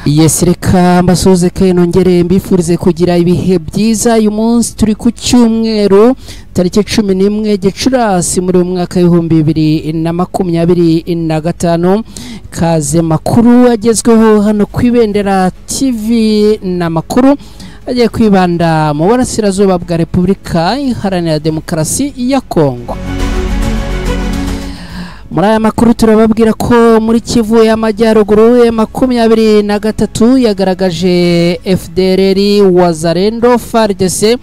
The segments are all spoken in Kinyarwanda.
Yes, reka mbasuze ke nongere mbifurize kugira ibihe byiza. Uyu munsi turi ku cyumweru tariki 11 Gicurasi muri mwaka w'ibihumbi 2025. Kaze makuru agezweho hano kwibendera TV na makuru agiye kwibanda mu burasirazuba bwa Repubulika Iharanira Demokarasi ya Kongo. Muri aya makuru turababwira ko muri Kivu y'Amajyaruguru ya 23 yagaragaje FDLR Wazalendo FARDC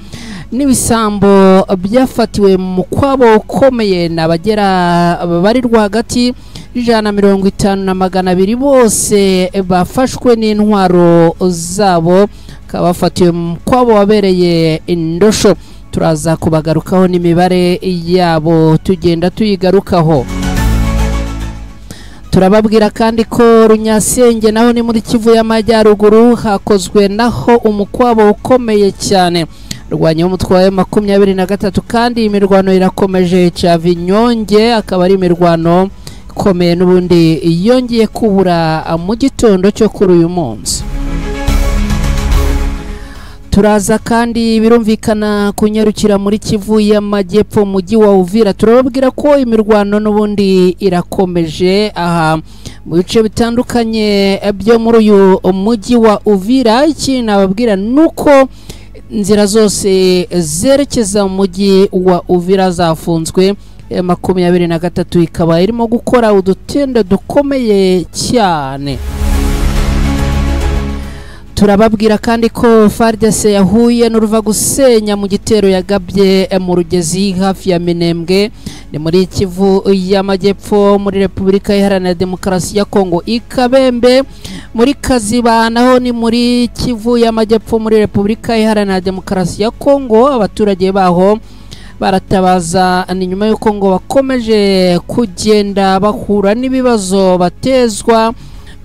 n'ibisambo byafatiwe mu kwabo ukomeye n'abagera bari rwagati 150 na 200 bose bafashwe n'intwaro zabo kabafatiwe mu kwabo wabereye indosho. Turaza kubagarukaho n'imibare yabo tugenda tuyigarukaho. Turababwira kandi ko Runyasenge naho ni muri Kivu y'Amajyaruguru hakozwe naho umukwabo ukomeye cyane rwanya umutwaye 23 kandi imirwano irakomeje ca Vinyonge akaba ari imirwano ikomeye n'ubundi yongeye kubura mu gitondo cyo kuri uyu munsi. Turaza kandi birumvikana kunyarukira muri Kivu y'Amajyepfo mujyi wa Uvira. Turababwira ko imirwano n'ubundi irakomeje aha mu bice bitandukanye byo muri uyu mujyi wa Uvira. Iki nababwira nuko nzira zose zerekeza mu mujyi wa Uvira zafunzwe. 23 ikaba irimo gukora udutendo dukomeye cyane. Turababwira kandi ko FARDC yahuye n'uruva gusenya mu gitero yagabye mu Rugezi hafi ya Minembwe ni muri Kivu y'Amajyepfo muri Repubulika Iharanira Demokarasi ya Kongo. Ikabembe muri Kaziba naho ni muri Kivu y'Amajyepfo muri Repubulika Iharanira Demokarasi ya Kongo. Abaturage baho baratabaza ni nyuma y'uko ngo bakomeje kugenda bahura n'ibibazo batezwa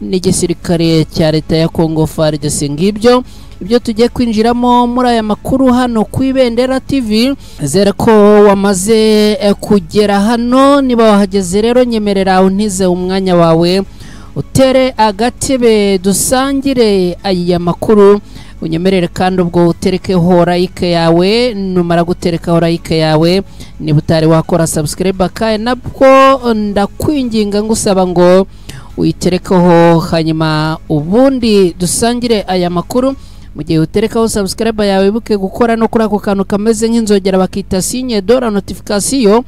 n'igisirikare cya leta ya Kongo FARDC. Ngibyo ibyo tugiye kwinjiramo muri aya makuru hano kwibendera TV. Zera ko wamaze kugera hano, niba wahageze rero nyemerera untize umwanya wawe utere agatebe dusangire aya makuru. Unyemerere kandi ubwo uterekeho like yawe, numara guterekaho like yawe niba utari wakora subscribe akaye nabwo ndakwinginga ngusaba ngo uyiterekaho hanyuma ubundi dusangire aya makuru. Mu gihe uterekaho subscribe yawe ibuke gukora no kuri ako kantu kameze nk'inzogera bakita signe de la notification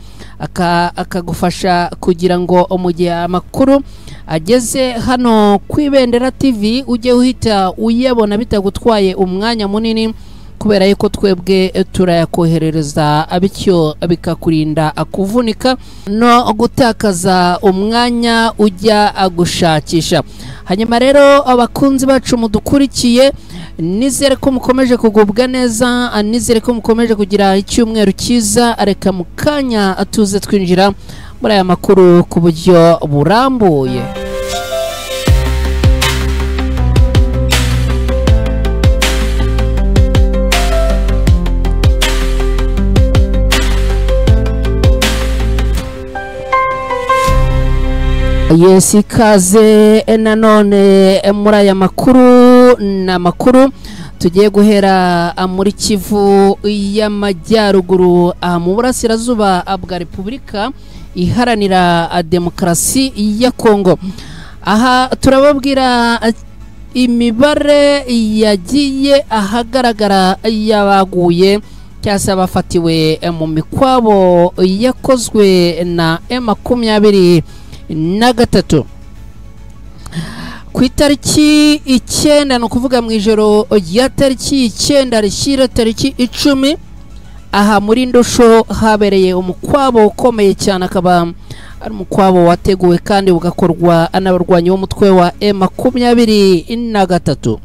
akagufasha kugira ngo mu gihe amakuru ageze hano kwibendera TV ujye uhita uyabona bitagutwaye umwanya munini, kubera yuko twebwe turayakoherereza abicyo bikakurinda akuvunika no gutakaza umwanya ujya agushakisha. Hanyuma rero abakunzi bacu mudukurikiye, nizere ko mukomeje kugubwa neza, nizere ko mukomeje kugira icyumweru cyiza. Reka mukanya atuze twinjira muri aya makuru ku buryo burambuye. Yes, ikaze nanone muri aya makuru na makuru tugiye guhera muri Kivu y'Amajyaruguru mu burasirazuba bwa Repubulika Iharanira Demokarasi ya Kongo. Aha turababwira imibare yagiye ahagaragara yabaguye cyase bafatiwe mu mikwabo yakozwe na M23 ku itariki 9 no kuvuga mu ijoro ya tariki 9 rishyira tariki 10 aha muri Ndosho habereye umukwabo ukomeye cyane. Akaba ari umukwabo wateguwe kandi ugakorwa n'abarwanyi b'umutwe wa M23.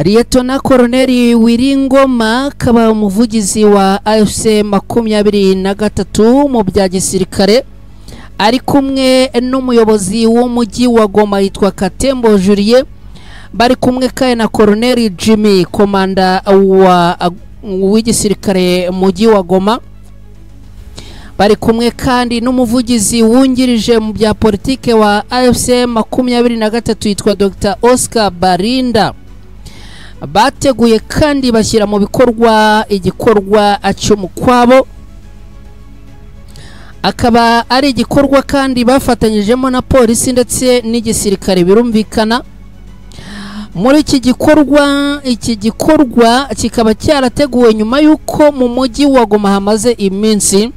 Lieutenant Colonel Wiringoma akaba umuvugizi wa AFC 23 mu bya gisirikare ari kumwe n'umuyobozi w'umujyi wa Goma yitwa Katembo Julien, bari kumwe kandi na Colonel Jimmy komanda w'igisirikare mujyi wa Goma bari kumwe kandi n'umuvugizi wungirije mu bya politike wa AFC 23 yitwa Dr Oscar Barinda. Bateguye kandi bashyira mu bikorwa igikorwa cy'umukwabo, akaba ari igikorwa kandi bafatanyijemo na polisi ndetse n'igisirikare birumvikana. Muri iki gikorwa kikaba cyarateguwe nyuma y'uko mu mujyi wa Goma hamaze iminsi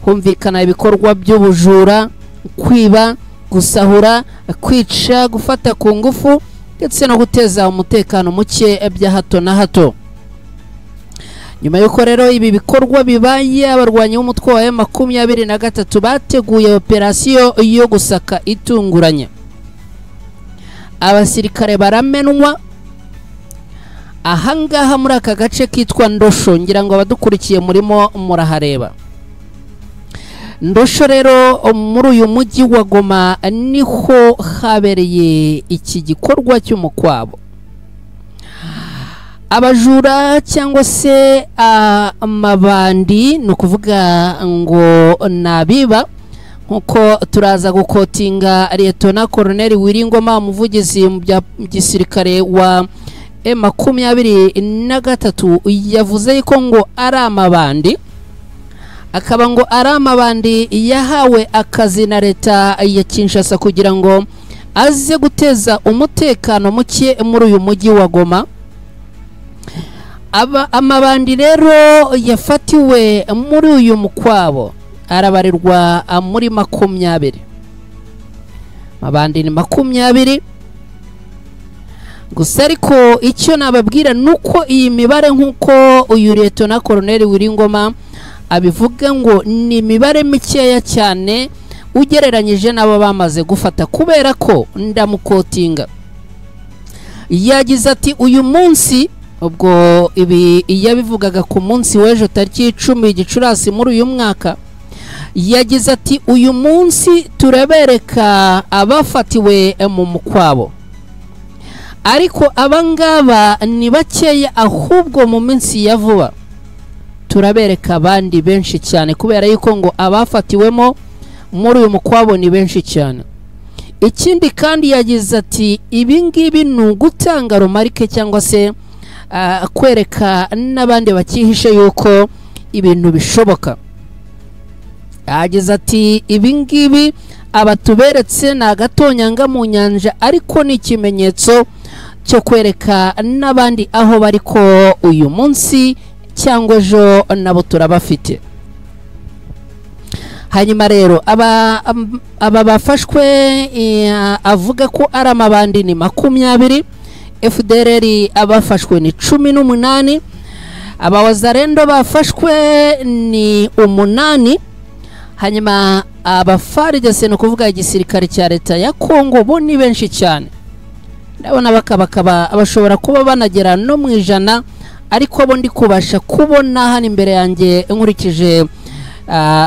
humvikana ibikorwa by'ubujura, kwiba, gusahura, kwica, gufata ku ngufu ndetse no guteza umutekano muke bya hato na hato. Nyuma y'uko rero ibi bikorwa bibaye, abarwanyi b'umutwe wa M23 bateguye operasiyo yo gusaka itunguranye. Abasirikare baramenwa ahangaha muri aka gace kitwa Ndosho, ngira ngo abadukurikiye murimo murahareba. Ndosho rero muri uyu mujyi wa Goma niho habereye iki gikorwa cy'umukwabo. Abajura cyangwa se amabandi, no kuvuga ngo nabiba, nkuko turaza gukotinga Lieutenant Colonel Wiringoma, umuvugizi mu bya gisirikare wa M23, yavuze ko ngo ari amabandi, akaba ngo ari amabandi yahawe akazi na leta ya Kinshasa kugira ngo aze guteza umutekano muke muri uyu mujyi wa Goma. Amabandi rero yafatiwe muri uyu mukwabo arabarirwa muri 20. Amabandi ni 20 gusa, ariko icyo nababwira nuko iyi mibare nkuko uyu Lieutenant Colonel Wiringoma abivuga ngo ni imibare mikeya cyane ugereranyije n'abo bamaze gufata, kubera ko ndamukotinga yagize ati uyu munsi, ubwo ibi yabivugaga ku munsi w'ejo tariki 10 Gicurasi muri uyu mwaka, yagize ati uyu munsi turabereka abafatiwe mu mukwabo, ariko abangaba ni bakeya, ahubwo mu minsi ya vuba turabereka abandi benshi cyane, kubera yuko ngo abafatiwemo muri uyu mukwabo ni benshi cyane. Ikindi kandi yagize ati ibi ngibi ni ugutanga romarike cyangwa se kwereka n'abandi bakihishe yuko ibintu bishoboka. Yagize ati ibi ngibi abatuberetse ni agatonyanga mu nyanja, ariko ni ikimenyetso cyo kwereka n'abandi aho bari ko uyu munsi cyangwa ejo nabo turabafite. Hanyuma rero aba bafashwe avuga ko ari amabandi ni 20, FDLR abafashwe ni 18, abawazarendo bafashwe ni 8, hanyuma abafaridese no kuvuga igisirikare cya leta ya Kongo bo ni benshi cyane. Ndabona bakaba bashobora kuba banagera no mu 100, ariko bo ndi kubasha kubona hano imbere yanjye nkurikije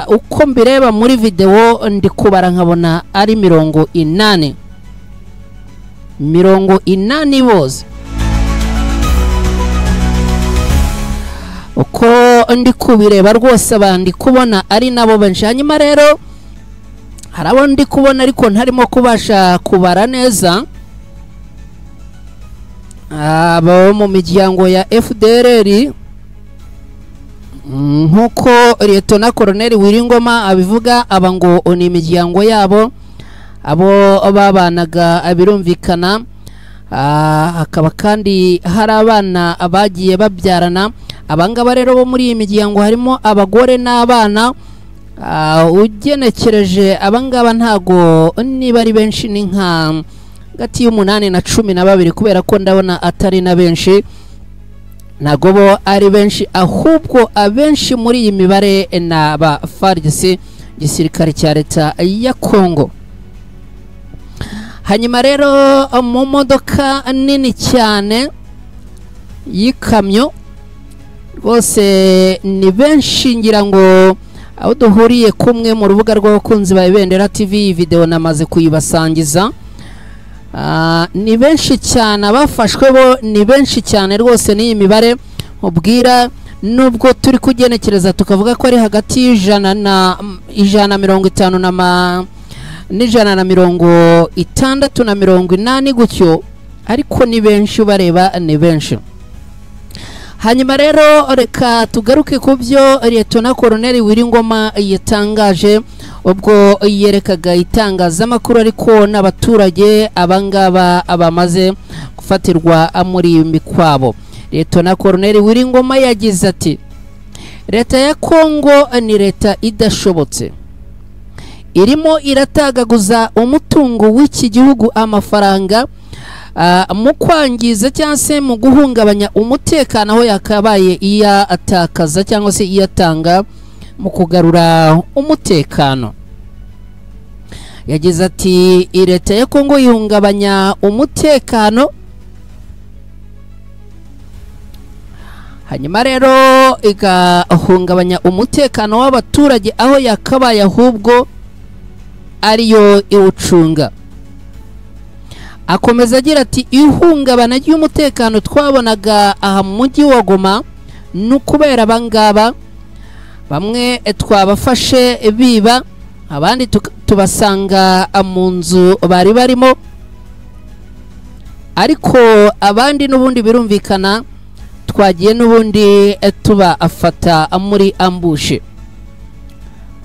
uko mbireba muri video, ndi kubara nkabona ari 80 bose. Uko ndi kubireba rwose abandi kubona ari nabo benshi. Hanyuma rero harabo ndi kubona ariko ntarimo kubasha kubara neza, abo mu miryango ya FDLR nkuko Lieutenant Colonel Wiringoma abivuga, aba ngo ni imiryango yabo, abo babanaga birumvikana. Hakaba kandi hari abana abagiye babyarana. Abangaba rero bo muri iyi miryango harimo abagore n'abana. Ugenekereje abangaba ntago niba ari benshi, ni nka gati y'8 na 12, kubera ko ndabona atari na benshi, ntago bo ari benshi, ahubwo abenshi muri iyi mibare na ba FARDC, gisirikare cya leta ya Kongo. Hanyuma rero mu modoka nini cyane y'ikamyo rwose ni benshi, ngira ngo aho duhuriye kumwe mu rubuga rw'abakunzi ba Ibendera TV, iyi video namaze kuyibasangiza. Ni benshi cyane abafashwe bo, ni benshi cyane rwose. Ni imibare mubwira nubwo turi kugenekereza tukavuga ko ari hagati y'ijana na 150 n'ijana na 160 gutyo, ariko ni benshi bareba ni benshi. Hanyuma rero reka tugaruke ku byo Lieutenant Colonel Wiringoma yatangaje ubwo yerekaga itangazamakuru ariko n'abaturage abangaba abamaze gufatirwa muri mikwabo. Lieutenant Colonel Wiringoma yagize ati leta ya Kongo ni leta idashobotse, irimo iratagaguza umutungo w'iki gihugu amafaranga mu kwangiza cyangwa se mu guhungabanya umutekano aho yakabaye iyatakaza cyangwa se iyatanga mu kugarura umutekano. Yagize ati leta ya Kongo ihungabanya umutekano, hanyuma rero igahungabanya umutekano w'abaturage aho yakabaye ahubwo ariyo iwucunga. Akomeza agira ati ihungabana ry'umutekano twabonaga aha mu mujyi wa Goma n'ukubera abangaba bamwe twabafashe biba, abandi tubasanga mu nzu bari barimo, ariko abandi n'ubundi birumvikana twagiye n'ubundi tubafata muri ambushe.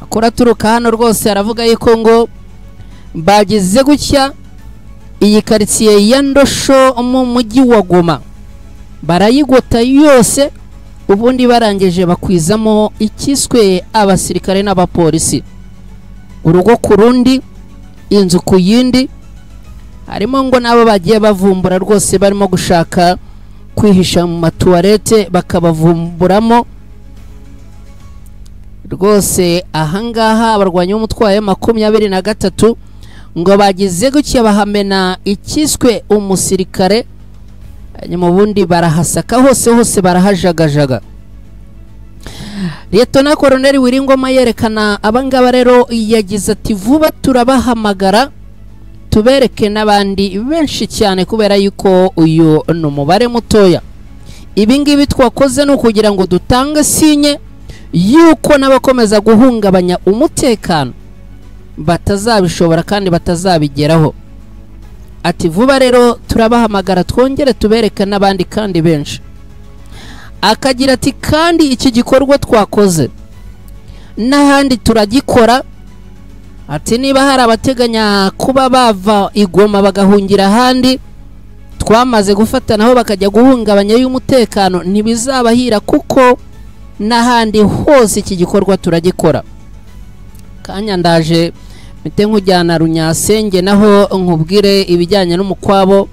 Akora turuka hano rwose aravuga yuko ngo bagize gutya iyi quartier ya Ndosho mu mujyi wa Goma barayigota yose, ubundi barangeje bakwizamo ikiswe abasirikare n'abapolisi, urugo ku rundi, inzu ku yindi, harimo ngo nabo bagiye bavumbura rwose barimo gushaka kwihisha mu matuwarete bakabavumburamo rwose. Ahangaha abarwanyi b'umutwaye 23 ngo bagize gutya bahamena ikiswe umusirikare, nyuma bundi barahasaka hose barahajagajaga. Lieutenant Colonel Wiringoma yerekana abangaba rero yagize ati vuba turabahamagara tubereke n'abandi benshi cyane kubera yuko uyu no mubare mutoya. Ibi ngibi twakoze no kugira ngo dutange sinye yuko n'abakomeza guhungabanya umutekano batazabishobora kandi batazabigeraho. Ati vuba rero turabahamagara twongere tubereke n'abandi kandi benshi. Akagira ati kandi iki gikorwa twakoze n'ahandi turagikora. Ati niba hari abateganya kuba bava igoma bagahungira ahandi twamaze gufatanaho bakajya guhungabanya y'umutekano ntibizabahira, kuko n'ahandi hose iki gikorwa turagikora. Kanya ndaje mite nkujyana Runyasenge naho nkubwire ibijyanye n'umukwabo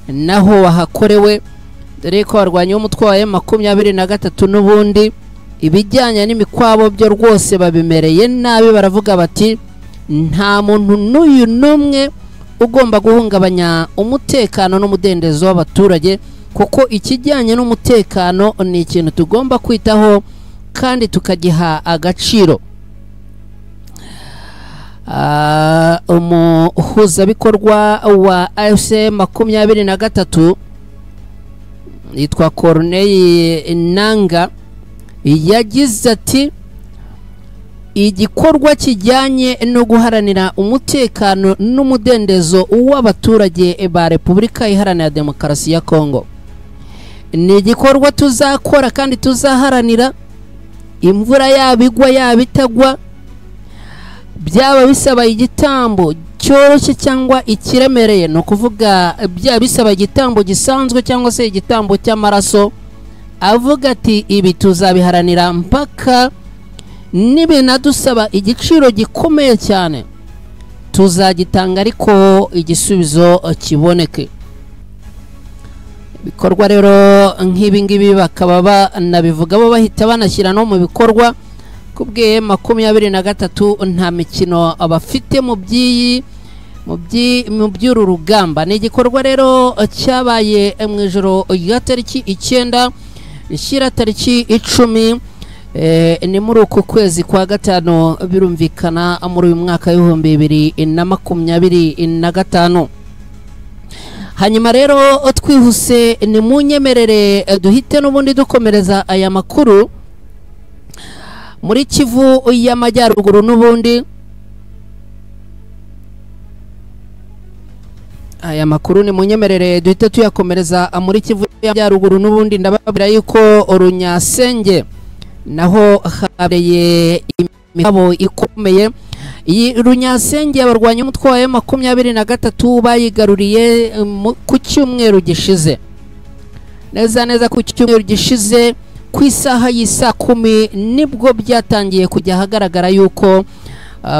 naho wahakorewe, dore ko barwanya umutwaye 23 n'ubundi ibijyanye n'imikwabo byo rwose babimereye nabi. Baravuga bati nta muntu n'uyu numwe ugomba guhungabanya umutekano n'umudendezo w'abaturage, kuko ikijyanye n'umutekano ni ikintu tugomba kwitaho kandi tukagiha agaciro. Umuhuzabikorwa wa AFC 23 yitwa Corneille Nanga yagize ati igikorwa kijyanye no guharanira umutekano n'umudendezo w'abaturage ba Repubulika Iharanira Demokarasi ya Kongo ni igikorwa tuzakora kandi tuzaharanira, imvura yabigwa yabitagwa, byaba bisaba igitambo cyoroshye cyangwa ikiremereye, no kuvuga byaba bisaba igitambo gisanzwe cyangwa se igitambo cy'amaraso. Avuga ati ibi tuzabiharanira mpaka nibinadusaba igiciro gikomeye cyane tuzagitanga ariko igisubizo kiboneke. Bikorwa rero nk'ibi ngibi bakaba banabivuga bo bahita banashyira no mu bikorwa. Kubwiye 23 nta mikino abafite mu by'uru rugamba. Ni igikorwa rero cyabaye mu ijoro rya tariki 9 ishyira tariki 10 ni muri uku kwezi kwa gatano, birumvikana muri uyu mwaka wa 2025. hanyuma rero twihuse ni munyemerere duhite n'ubundi dukomereza aya makuru muri Kivu y'Amajyaruguru n'ubundi aya makuru ni munyemerere duhite tuyakomereza muri Kivu y'Amajyaruguru n'ubundi ndababwira yuko Runyasenge naho habereye imigabo ikomeye. Iyi Runyasenge abarwanya umutwe wa M23 bayigaruriye ku cyumweru gishize, neza ku cyumweru gishize ku isaha y'isa 10 nibwo byatangiye kujya hagaragara yuko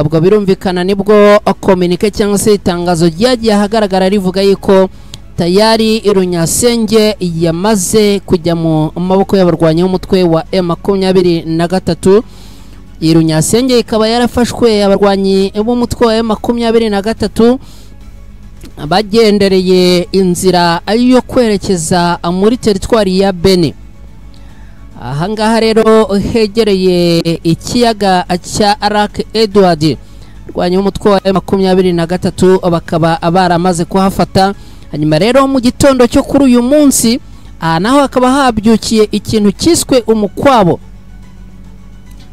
ubwo birumvikana nibwo communique cyangwa se itangazo ryagiye hagaragara rivuga yuko tayari Runyasenge yamaze kujya mu maboko y'abarwanya umutwe wa M23. Runyasenge ikaba yarafashwe abarwanyi b'umutwe wa M23 bagendereye inzira yo kwerekeza muri teritwari ya Beni. Ahangaha rero hegereye ikiyaga cya Lac Edward, abarwanyi b'umutwe wa M23 bakaba baramaze kuhafata. Hanyuma rero mu gitondo cyo kuri uyu munsi naho hakaba habyukiye ikintu kiswe umukwabo.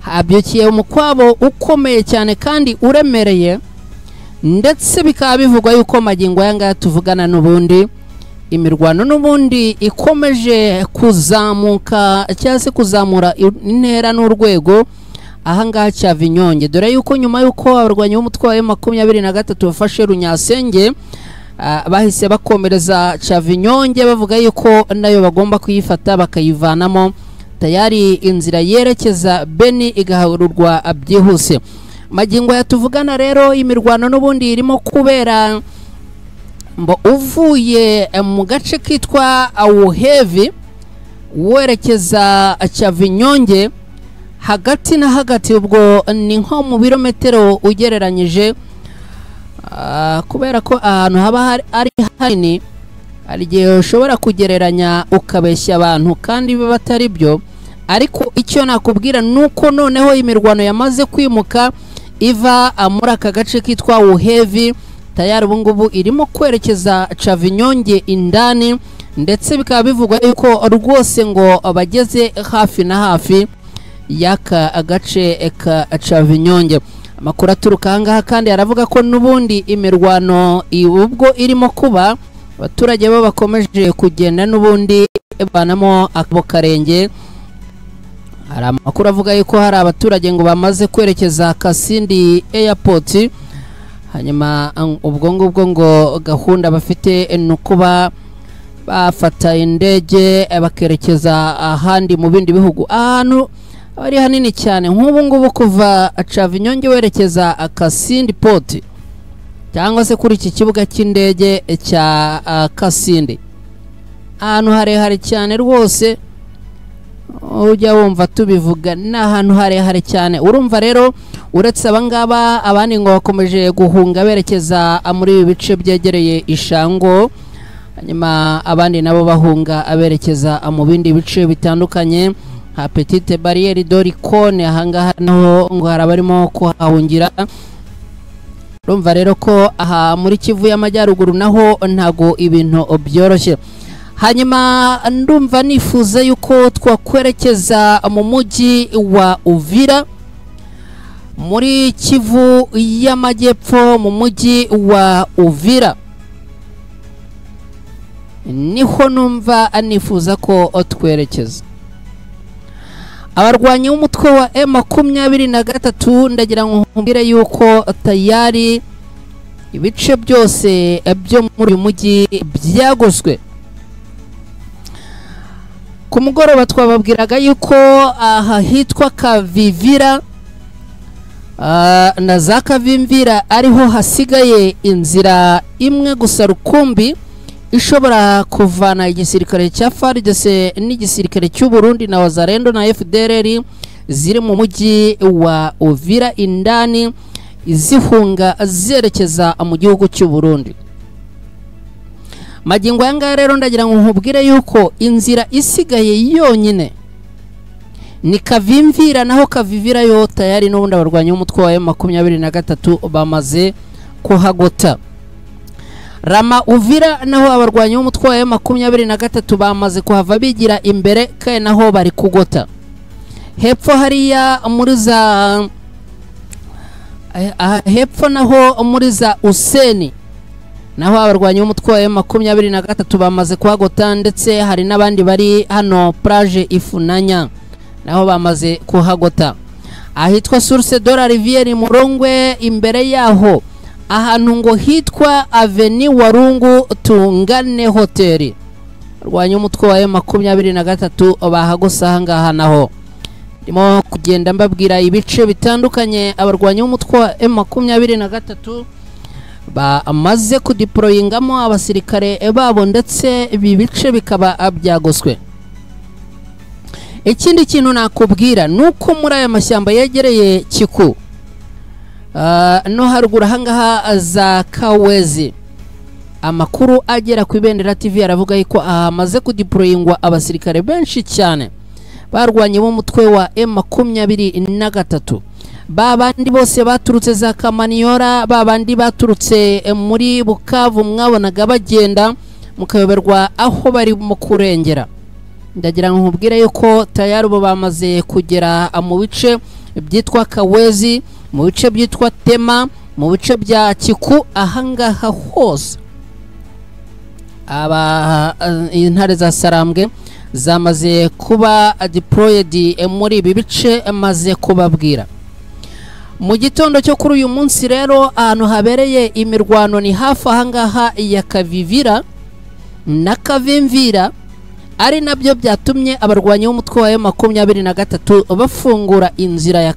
Habyukiye umukwabo ukomeye cyane kandi uremereye, ndetse bikaba bivugwa yuko magingo yanga tuvugana n'ubundi imirwano n'ubundi ikomeje kuzamuka cyangwa se kuzamura intera n'urwego ahangaha cya Vinyonge, dore yuko nyuma yuko abarwanyi b'umutwe wa M23 bafashe Runyasenge bahise bakomereza cya Vinyonge bavuga yuko nayo bagomba kuyifata bakayivanamo tayari inzira yerekeza Beni igaharurwa byihuse. Magingo yatuvugana rero imirwano n'ubundi irimo kubera mbo uvuye mu gace kitwa Awuhevi werekeza cya Vinyonge, hagati na hagati ubwo ni nko mu birometero ugereranyije, kubera ko ahantu haba ari hanini hari igihe ushobora kugereranya ukabeshya abantu kandi biba batari byo. Ariko icyo nakubwira nuko noneho imirwano yamaze kwimuka iva muri aka gace kitwa Awuhevi, tayari ubu ngubu irimo kwerekeza cya Vinyonge indani, ndetse bikaba bivugwa yuko rwose ngo bageze hafi na hafi y'aka agace ka Vinyonge. Amakuru aturuka ahangaha kandi aravuga ko n'ubundi imirwano ubwo irimo kuba abaturage bo bakomeje kugenda n'ubundi banamo akabo karenge. Hari amakuru avuga yuko hari abaturage ngo bamaze kwerekeza Kasindi Airport, hanyuma ubwo ngubwo ngo gahunda bafite nukuba bafata indege bakerekeza ahandi mu bindi bihugu ahantu ari hanini cyane. Nk'ubu ngubu kuva cya Vinyonge werekeza Kasindi Port cyangwa se kuri iki kibuga cy'indege cya Kasindi, ahantu harehare cyane rwose, ujya wumva tubivuga ni ahantu harehare cyane. Urumva rero uretse abangaba abandi ngo bakomeje guhunga berekeza muri ibi bice byegereye Ishango, hanyuma abandi nabo bahunga aberekeza mu bindi bice bitandukanye nka Petite Barriere d'Oricone. Ahangaha naho ngo hari abarimo kuhahungira. Urumva rero ko aha muri Kivu y'Amajyaruguru naho ntago ibintu byoroshye. Hanyuma ndumva nifuza yuko twakwerekeza mu mujyi wa Uvira muri Kivu y'Amajyepfo. Mu mujyi wa Uvira niho numva nifuza ko twerekeza. Abarwanyi b'umutwe wa M23 ndagira ngo mbire yuko tayari ibice byose byo muri uyu mujyi byagoswe. Ku mugoroba twababwiraga yuko aha hitwa Kavivira na za Kavimvira ariho hasigaye inzira imwe gusa rukumbi ishobora kuvana igisirikare cya FARDC n'igisirikare cy'u Burundi na Wazalendo na FDLR ziri mu mujyi wa Uvira indani izihunga zerekeza mu gihugu cy'u Burundi. Magingo yanga rero ndagira ngo nkubwire yuko inzira isigaye yonyine ni Kavimvira, naho Kavivira yo tayari n'ubundi abarwanyi b'umutwe wa M23 bamaze kuhagota. Rama Uvira naho abarwanyi b'umutwe wa M23 bamaze kuhava bigira imbere kandi naho bari kugota. Hepfo hariya muri za hepfo naho muri za Useni naho abarwanyi b'umutwe wa M23 bamaze kuhagota, ndetse hari n'abandi bari hano plage Ifunanya naho bamaze kuhagota. Ahitwa Source de la Rivière Murongwe imbere yaho ahantu ngo hitwa Avenue Warungu Tungane Hotel, abarwanyi b'umutwe wa M23 bahagosa ngaha naho. Ndimo kugenda mbabwira ibice bitandukanye abarwanyi b'umutwe wa M23 bamaze kudeployingamo abasirikare babo, ndetse ibi bice bikaba byagoswe. Ikindi kintu nakubwira nuko muri aya mashyamba yegereye Kiku no haruguru hangaha za Kawezi, amakuru agera ku Ibendera TV aravuga yuko amaze kudeployingwa abasirikare benshi cyane barwanye mu mutwe wa M23. Babandi bose baturutse za Kamaniora, babandi baturutse muri Bukavu mwabonaga bagenda mukayoberwa aho bari mu kurengera. Ndagira ngo nkubwire yuko tayari bo bamaze kugera mu bice byitwa Kawezi, mu bice byitwa Tema, mu bice bya Kiku, ahangaha hose intare za Sarambwe zamaze kuba deployed muri ibi bice maze kubabwira. Mu gitondo cyo kuri uyu munsi rero ahantu habereye imirwano ni hafi ahangaha ya Kavivira na Kavimvira, ari nabyo byatumye abarwanyi b'umutwe wa M23 bafungura inzira ya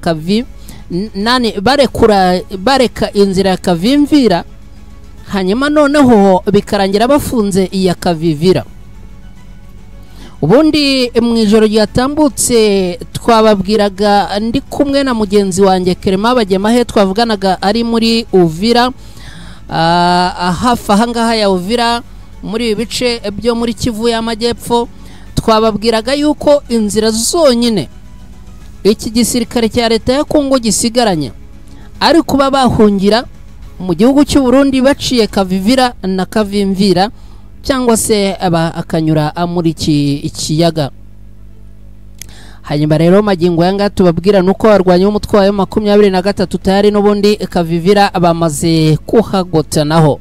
bareka inzira ya Kavimvira, hanyuma noneho bikarangira bafunze iya Kavivira. Ubundi mu ijoro ryatambutse twababwiraga ndi kumwe na mugenzi wanjye Clement Bagemahe, twavuganaga ari muri Uvira, hafi ahangaha ya Uvira muri ibi bice byo muri Kivu y'Amajyepfo. Twababwiraga yuko inzira zonyine iki gisirikare cya leta ya Kongo gisigaranye ari kuba bahungira mu gihugu cy'u Burundi baciye Kavivira na Kavimvira, cyangwa se akanyura muri ikiyaga. Hanyuma rero magingo yanga tubabwira nuko abarwanyi b'umutwe wa M23 tayari n'ubundi Kavivira bamaze kuhagota naho.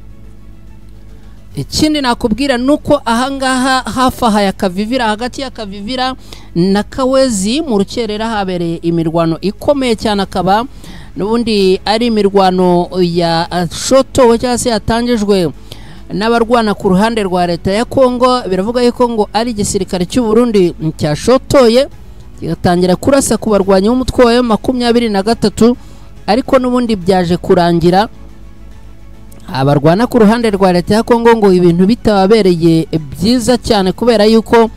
Ikindi nakubwira nuko ahangaha hafi aha ya Kavivira, hagati ya Kavivira na Kawezi mu rukerera habereye imirwano ikomeye cyane, akaba n'ubundi ari imirwano ya shoto cyangwa se yatangijwe n'abarwana ku ruhande rwa leta ya Kongo. Biravuga yuko ngo ari igisirikare cy'u Burundi cyashotoye kigatangira kurasa ku barwanyi b'umutwe wa M23, ariko n'ubundi byaje kurangira abarwana ku ruhande rwa leta ya Kongo ngo ibintu bitababereye byiza cyane, kubera yuko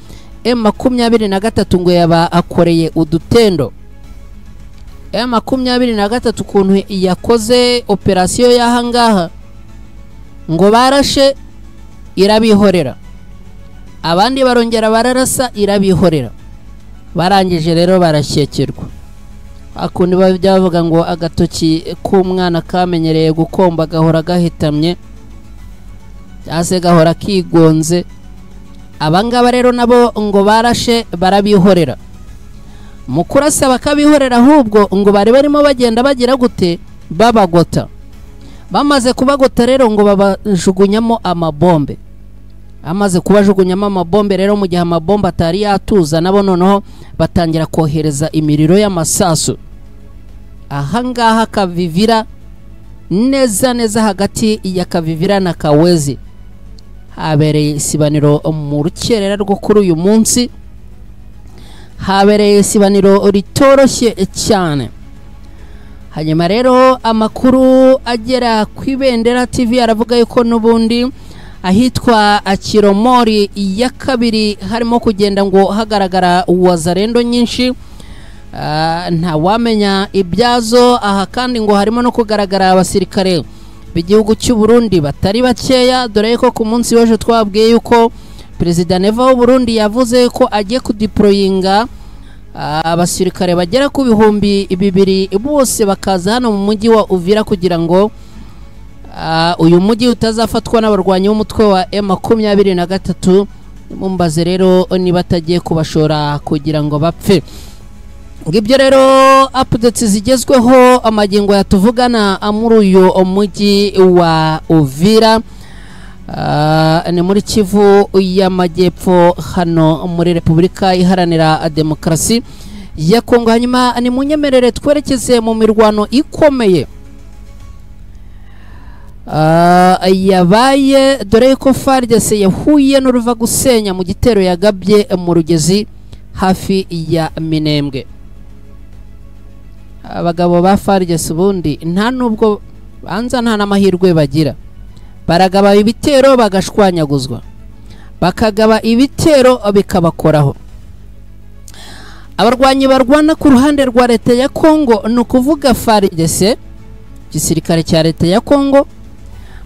M23 ngo yaba akoreye udutendo. M23 kuntu yakoze operasiyo y'ahangaha ngo barashe irabihorera, abandi barongera bararasa irabihorera, barangije rero barashyekerwa. Akundi bavuga ngo agatoki k'umwana kamenyereye gukomba gahora gahitamye, cyase gahora kigonze. Abangaba rero nabo ngo barashe barabihorera, mu kurasa bakabihorera, ahubwo ngo bari barimo bagenda bagira gute babagota. Bamaze kubagota rero ngo babajugunyamo amabombe. Amaze kubajugunyamo amabombe rero, mu gihe amabombe atari yatuza, nabo noneho batangira kohereza imiriro y'amasasu. Ahangaha Kavivira, neza hagati ya Kavivira na Kawezi, habereye isibaniro mu rukerera rwo kuri uyu munsi, habereye isibaniro ritoroshye cyane. Hanyuma rero amakuru agera ku Ibendera TV aravuga yuko n'ubundi ahitwa Kiromori ya kabiri harimo kugenda ngo hagaragara wazarendo nyinshi, nta wamenya ibyazo. Aha kandi ngo harimo no kugaragara abasirikare b'igihugu cy'u Burundi batari bakeya, dore ko ku munsi w'ejo twabwiye yuko Perezida Neva w'u Burundi yavuze ko agiye kudeployinga abasirikare bagera ku 200 bose bakaza hano mu mujyi wa Uvira kugira ngo uyu mujyi utazafatwa n'abarwanyi b'umutwe wa M23 mumbaze rero niba tagiye kubashora kugira ngo bapfe. Ngibyo rero updates zigezweho amagingo yatuvugana muri uyu mujyi wa Uvira, ni muri Kivu y'Amajyepfo hano muri Repubulika Iharanira Demokarasi ya Kongo. Hanyuma ni munyemerere twerekeze mu mirwano ikomeye yabaye, dore ko FARDC yahuye n'uruva gusenya mu gitero yagabye mu Rugezi hafi ya Minembwe. Abagabo ba FARDC ubundi nta nubwo banza nta n'amahirwe bagira, baragaba ibitero bagashwanyaguzwa, bakagaba ibitero bikabakoraho. Abarwanyi barwana ku ruhande rwa leta ya Kongo ni ukuvuga FARDC, gisirikare cya leta ya Kongo,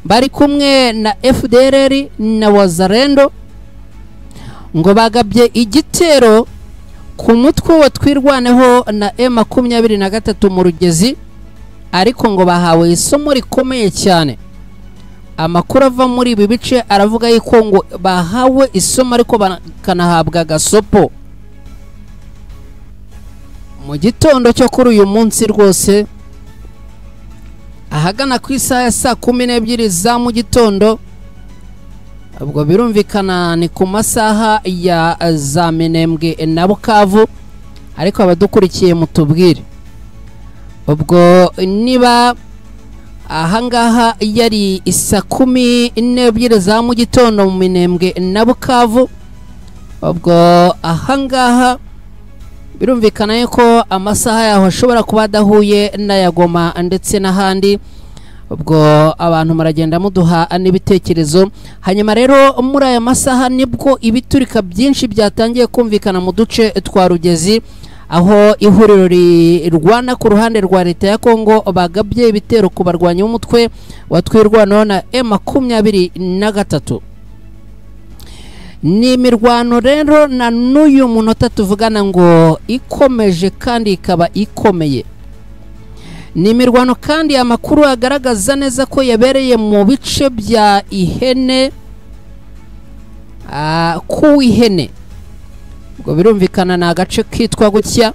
bari kumwe na FDLR na Wazalendo, ngo bagabye igitero ku mutwe wa twirwaneho na M23 mu Rugezi, ariko ngo bahawe isomo rikomeye cyane. Amakuru ava muri ibi bice aravuga yuko ngo bahawe isomo ariko bakanahabwa gasopo. Mu gitondo cyo kuri uyu munsi rwose ahagana ku isaha ya saa 12 za mu gitondo, ubwo birumvikana ni ku masaha ya za Minembwe na Bukavu, ariko abadukurikiye mutubwire ubwo niba ahangaha yari isa 12 za mu gitondo mu Minembwe na Bukavu, ubwo ahangaha birumvikana yuko amasaha yaho ashobora kuba adahuye n'aya Goma ndetse n'ahandi. Ubwo abantu maragenda muduha n'ibitekerezo. Hanyuma rero muri aya masaha nibwo ibiturika byinshi byatangiye kumvikana mu duce twa Rugezi, aho ihuriro rirwana ku ruhande rwa leta ya Kongo bagabye ibitero ku barwanyi b'umutwe wa twirwanaho na M23. Ni imirwano rero na n'uyu munota tuvugana ngo ikomeje kandi ikaba ikomeye. Ni imirwano kandi amakuru agaragaza neza ko yabereye mu bice bya Ihene, ku Ihene, ubwo birumvikana na agace kitwa gutya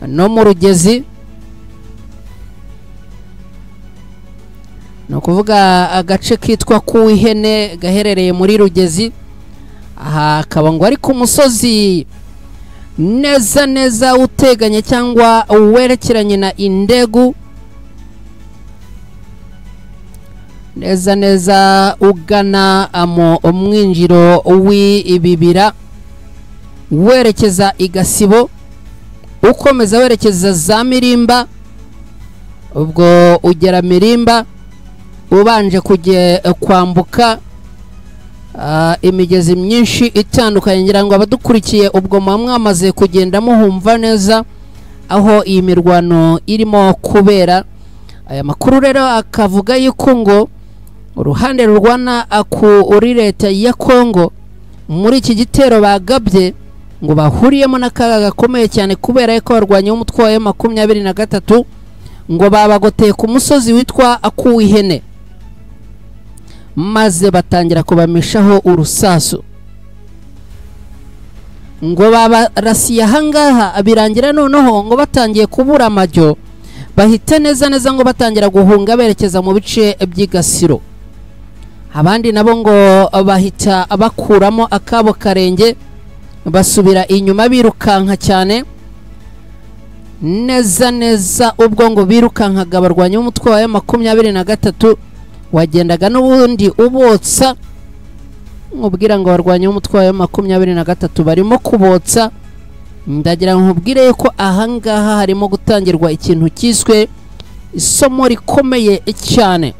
no mu Rugezi, no kuvuga agace kitwa ku Ihene gaherereye muri Rugezi. Aha akaba ngo ari ku musozi neza neza uteganye cyangwa werekeranye na Indegu, neza neza ugana mu mwinjiro w'ibibira werekeza Igasibo, ukomeza werekeza za Mirimba. Ubwo ugera Mirimba ubanje kujye kwambuka imigezi myinshi itandukanye, ngira ngo abadukurikiye ubwo mwamaze kugenda muhumva neza aho iyi mirwano irimo kubera. Aya makuru rero akavuga yuko ngo uruhande rurwana kuri leta ya Kongo muri iki gitero bagabye ngo bahuriyemo n'akaga gakomeye cyane, kubera ko barwanya umutwe wa M23 ngo babagoteye ku musozi witwa ku Ihene, maze batangira kubamishaho urusasu. Ngo babarasiye ahangaha birangira noneho ngo batangiye kubura amajyo, bahita neza neza ngo batangira guhunga berekeza mu bice by'Igasiro. Abandi nabo ngo bahita bakuramo akabo karenge basubira inyuma birukanka cyane, neza neza ubwo ngo birukankaga barwanya umutwe wa M23 wagendaga n'ubundi ubotsa. Nkubwira ngo barwanya umutwe wa M23 barimo kubotsa. Ndagira nkubwire ko ahangaha harimo gutangirwa ikintu kiswe isomo rikomeye cyane.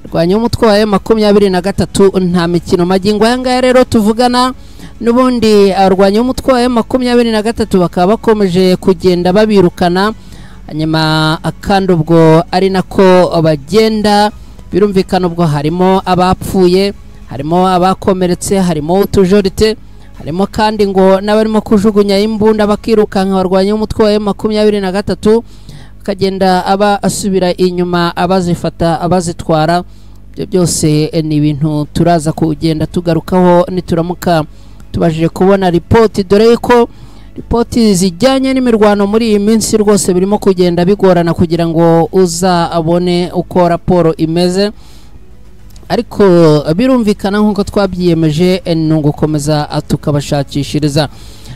Barwanya umutwe wa M23 nta mikino magingo ahangaha rero tuvugana, n'ubundi abarwanya umutwe wa M23 bakaba bakomeje kugenda babirukana. Hanyuma akandi ubwo ari nako bagenda, birumvikana ubwo harimo abapfuye, harimo abakomeretse, harimo utujorite, harimo kandi ngo n'abarimo kujugunya imbunda bakirukanka barwanya umutwe wa M23. akagenda aba asubira inyuma abazifata abazitwara. Ibyo byose ni ibintu turaza kugenda tugarukaho nituramuka tubajije kubona ripoti, dore ko ripoti zijyanye n'imirwano muri iyi minsi rwose birimo kugenda bigorana kugira ngo uzabone uko raporo imeze, ariko birumvikana nk'uko twabyiyemeje ni ugukomeza tukabashakishiriza.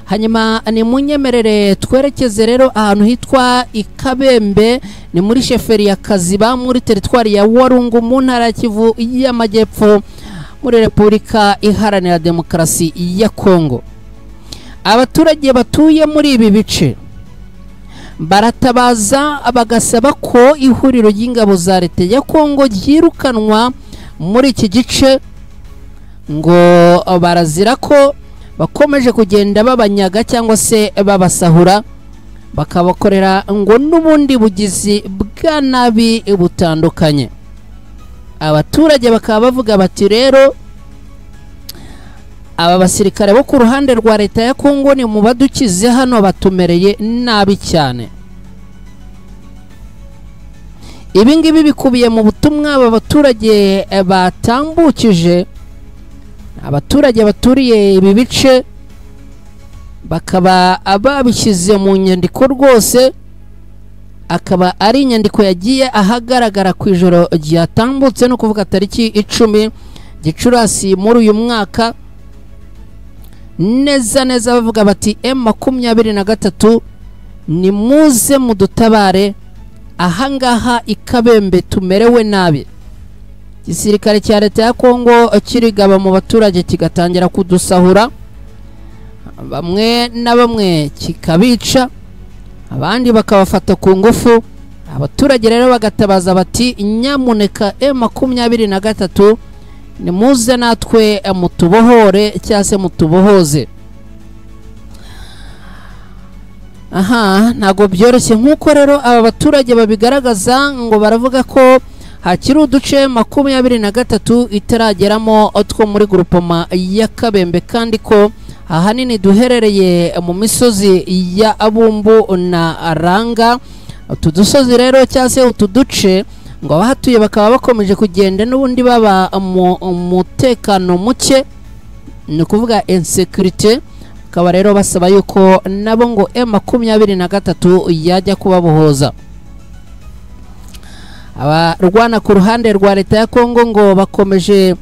Hanyuma ni munyemerere twerekeze rero ahantu hitwa Ikabembe, ni muri sheferi ya Kaziba muri teritwari ya Warungu mu ntara ya Kivu y'Amajyepfo muri Repubulika Iharanira Demokarasi ya Kongo. Abaturage batuye muri ibi bice baratabaza bagasaba ko ihuriro ry'ingabo za leta ya Kongo ryirukanwa muri iki gice, ngo barazira ko bakomeje kugenda babanyaga cyangwa se babasahura, bakabakorera ngo n'ubundi bugizi bwa nabi butandukanye. Abaturage bakaba bavuga bati rero aba basirikare bo ku ruhande rwa leta ya Kongo ni mu badukize hano, batumereye nabi cyane. Ibi ngibi bikubiye mu butumwa aba baturage batambukije. Abaturage baturiye ibi bice bakaba babishyize mu nyandiko rwose, akaba ari inyandiko yagiye ahagaragara ku ijoro ryatambutse, no kuvuga tariki 10 Gicurasi muri uyu mwaka. Neza neza bavuga bati M23 ni muze mudutabare, ahangaha Ikabembe tumerewe nabi. Igisirikare cya leta ya Kongo kirigaba mu baturage kigatangira kudusahura, bamwe na bamwe kikabica, abandi bakabafata ku ngufu. Abaturage rero bagatabaza bati nyamuneka M23 ni muze natwe mutubohore cyangwa se mutubohoze. Ntago byoroshye nk'uko rero aba baturage babigaragaza, ngo baravuga ko hakiri uduce 23 itarageramo two muri grupoma ya Kabembe, kandi ko ahanini duherereye mu misozi ya Abumbu na Aranga. Utu dusozi rero cyangwa se utu duce ngo abahatuye bakaba bakomeje kugenda n'ubundi baba umutekano muke, ni ukuvuga insecurity. Bakaba rero basaba yuko nabo ngo M23 yajya kubabohoza. Abarwana ku ruhande rwa leta ya Kongo ngo bakomeje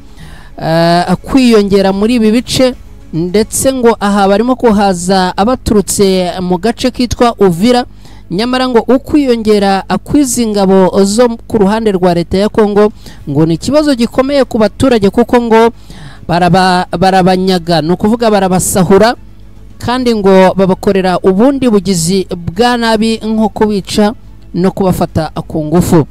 kwiyongera muri ibi bice, ndetse ngo aha barimo kuhaza abaturutse mu gace kitwa Uvira. Nyamara ngo ukwiyongera akwiza ingabo zo ku ruhande rwa leta ya Kongo ngo ni ikibazo gikomeye ku baturage, kuko ngo barabanyaga, ni ukuvuga barabasahura, kandi ngo babakorera ubundi bugizi bwa nabi nko kubica no kubafata ku ngufu.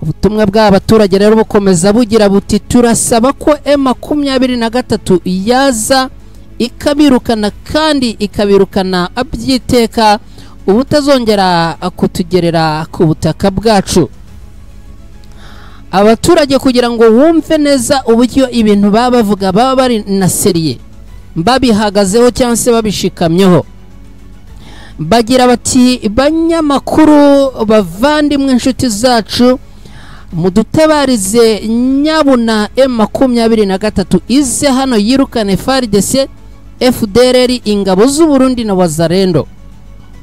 Ubutumwa bw'abaturage rero bukomeza bugira buti turasaba ko M23 yaza ikabirukana, kandi ikabirukana abyiteka, ubutazongera kutugerera ku butaka bwacu. Abaturage kugira ngo wumve neza uburyo ibintu bavuga baba bari na seriye, babihagazeho cyangwa se babishikamyeho, bagira bati banyamakuru, bavandimwe, inshuti zacu, mudutabarize nyabuna M23 ize hano yirukane FARDC, FDLR, ingabo z'u Burundi na Wazalendo.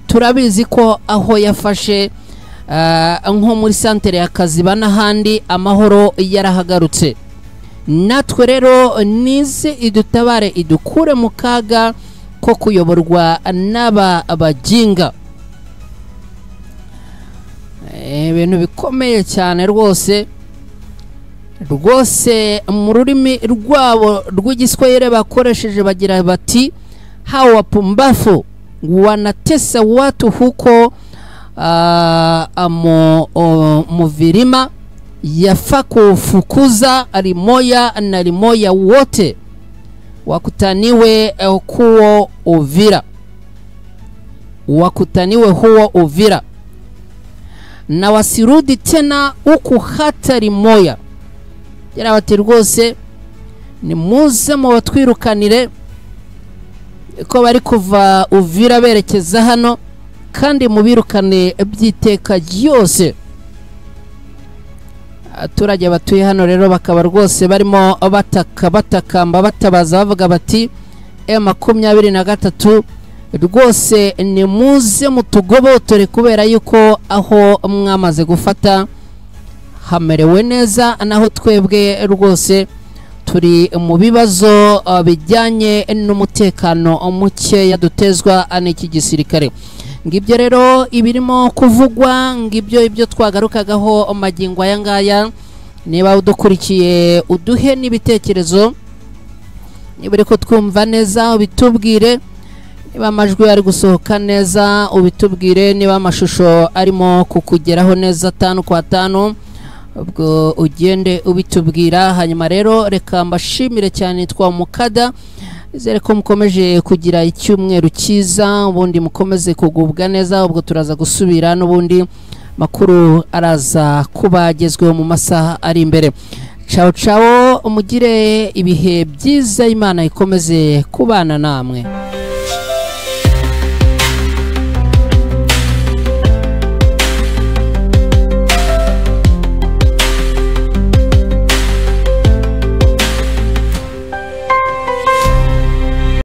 Turabizi ko aho yafashe nko muri santere ya Kaziba n'ahandi amahoro yarahagarutse. Natwe rero nize idutabare, idukure mu kaga ko kuyoborwa n'aba bajinga. Ibintu bikomeye cyane rwose mu rurimi rwabo rw'igiswahili bakoresheje bagira bati hawa wapumbafu wanatesa watu huko muvilima, yafaa kufukuza limoya na limoya wote wakutaniwe huo Uvira, wakutaniwe huo Uvira, na wasirudi tena huku hata limoya. Yara bati rwose ni muze mu batwirukanire ko bari kuva Uvira berekeza hano, kandi mubirukane by'iteka ryose. Abaturage batuye hano rero bakaba rwose barimo batakamba batabaza bavuga bati M23 rwose ni muze mutugobotore kubera yuko aho mwamaze gufata hamerewe neza, naho twebwe rwose turi mu bibazo bijyanye n'umutekano muke yadutezwa n'iki gisirikare. Ngibyo rero ibirimo kuvugwa, ngibyo ibyo twagarukagaho magingo aya ngaya. Niba udukurikiye uduhe n'ibitekerezo, niba ariko twumva neza ubitubwire, niba amajwi ari gusohoka neza ubitubwire, niba amashusho arimo kukugeraho neza 5 kwa 5 ubwo ugende ubitubwira. Hanyuma rero reka mbashimire cyane, twa Mukada, izere ko mukomeje kugira icyumweru cyiza, ubundi mukomeze kugubwa neza. Ubwo turaza gusubira n'ubundi makuru araza kubagezweho mu masaha ari imbere. Ciao ciao, umugire ibihe byiza, Imana ikomeze kubana namwe.